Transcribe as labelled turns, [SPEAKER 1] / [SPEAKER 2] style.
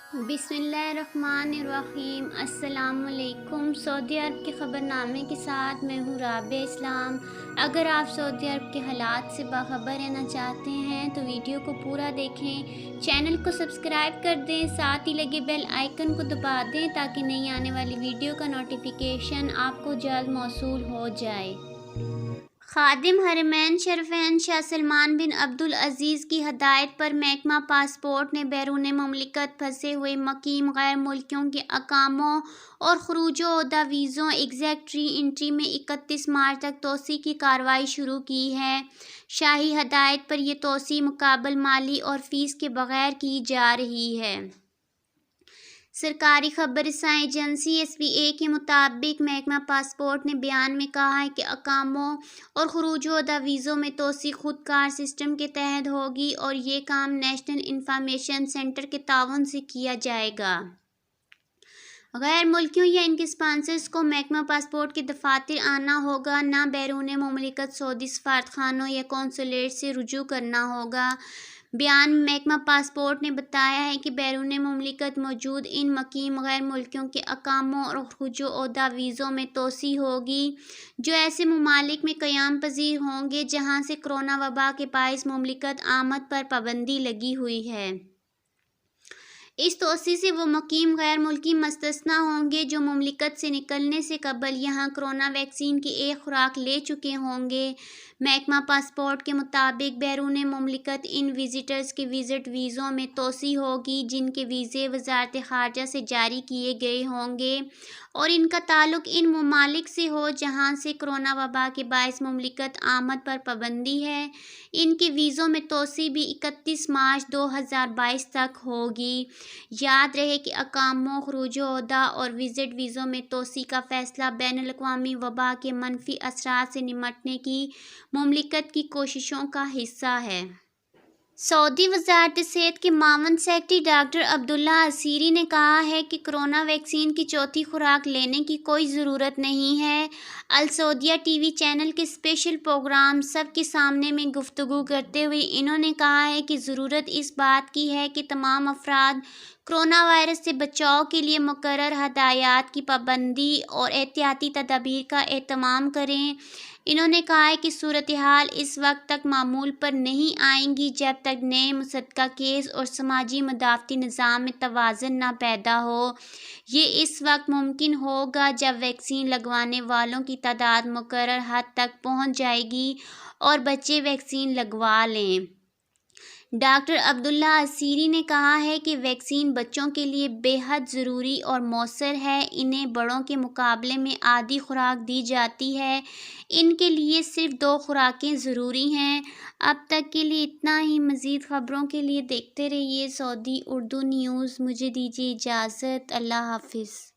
[SPEAKER 1] بسم اللہ الرحمن الرحیم۔ السلام علیکم۔ سعودی عرب کے خبر نامے کے ساتھ میں ہوں رابعہ اسلام۔ اگر آپ سعودی عرب کے حالات سے باخبر رہنا چاہتے ہیں تو ویڈیو کو پورا دیکھیں، چینل کو سبسکرائب کر دیں، ساتھ ہی لگے بیل آئیکن کو دبا دیں تاکہ نئی آنے والی ویڈیو کا نوٹیفیکیشن آپ کو جلد موصول ہو جائے۔ خادم حرمین شریفین شاہ سلمان بن عبدالعزیز کی ہدایت پر محکمہ پاسپورٹ نے بیرون مملکت پھنسے ہوئے مقیم غیر ملکیوں کے اقاموں اور خروج و عودہ ویزوں ایگزیکٹ ری انٹری میں 31 مارچ تک توسیع کی کارروائی شروع کی ہے۔ شاہی ہدایت پر یہ توسیع مقابل مالی اور فیس کے بغیر کی جا رہی ہے۔ سرکاری خبر رساں ایجنسی SPA کے مطابق محکمہ پاسپورٹ نے بیان میں کہا ہے کہ اقاموں اور خروج و عودہ ویزوں میں توسیع خود کار سسٹم کے تحت ہوگی اور یہ کام نیشنل انفارمیشن سینٹر کے تعاون سے کیا جائے گا۔ غیر ملکیوں یا ان کے اسپانسرز کو محکمہ پاسپورٹ کے دفاتر آنا ہوگا، نہ بیرون مملکت سعودی سفارتخانوں یا قونصلیٹ سے رجوع کرنا ہوگا۔ بیان میں محکمہ پاسپورٹ نے بتایا ہے کہ بیرون مملکت موجود ان مقیم غیر ملکیوں کے اقاموں اور خروج و عودہ ویزوں میں توسیع ہوگی جو ایسے ممالک میں قیام پذیر ہوں گے جہاں سے کرونا وبا کے باعث مملکت آمد پر پابندی لگی ہوئی ہے۔ اس توسیع سے وہ مقیم غیر ملکی مستثنیٰ ہوں گے جو مملکت سے نکلنے سے قبل یہاں کرونا ویکسین کی ایک خوراک لے چکے ہوں گے۔ محکمہ پاسپورٹ کے مطابق بیرون مملکت ان وزٹرز کے وزٹ ویزوں میں توسیع ہوگی جن کے ویزے وزارت خارجہ سے جاری کیے گئے ہوں گے اور ان کا تعلق ان ممالک سے ہو جہاں سے کرونا وبا کے باعث مملکت آمد پر پابندی ہے۔ ان کے ویزوں میں توسیع بھی 31 مارچ 2022 تک ہوگی۔ یاد رہے کہ اقاموں، خروج و عودہ اور وزٹ ویزوں میں توسیع کا فیصلہ بین الاقوامی وبا کے منفی اثرات سے نمٹنے کی مملکت کی کوششوں کا حصہ ہے۔ سعودی وزارت صحت کے معاون سکریٹری ڈاکٹر عبداللہ عسیری نے کہا ہے کہ کرونا ویکسین کی چوتھی خوراک لینے کی کوئی ضرورت نہیں ہے۔ السعودیہ ٹی وی چینل کے اسپیشل پروگرام سب کے سامنے میں گفتگو کرتے ہوئے انہوں نے کہا ہے کہ ضرورت اس بات کی ہے کہ تمام افراد کرونا وائرس سے بچاؤ کے لیے مقررہ ہدایات کی پابندی اور احتیاطی تدابیر کا اہتمام کریں۔ انہوں نے کہا کہ صورتحال اس وقت تک معمول پر نہیں آئے گی جب تک نئے مصدقہ کیس اور سماجی مدافعتی نظام میں توازن نہ پیدا ہو۔ یہ اس وقت ممکن ہوگا جب ویکسین لگوانے والوں کی تعداد مقررہ حد تک پہنچ جائے گی اور بچے ویکسین لگوا لیں۔ ڈاکٹر عبداللہ عسیری نے کہا ہے کہ ویکسین بچوں کے لیے بے حد ضروری اور مؤثر ہے۔ انہیں بڑوں کے مقابلے میں آدھی خوراک دی جاتی ہے۔ ان کے لیے صرف 2 خوراکیں ضروری ہیں۔ اب تک کے لیے اتنا ہی۔ مزید خبروں کے لیے دیکھتے رہیے سعودی اردو نیوز۔ مجھے دیجیے اجازت۔ اللہ حافظ۔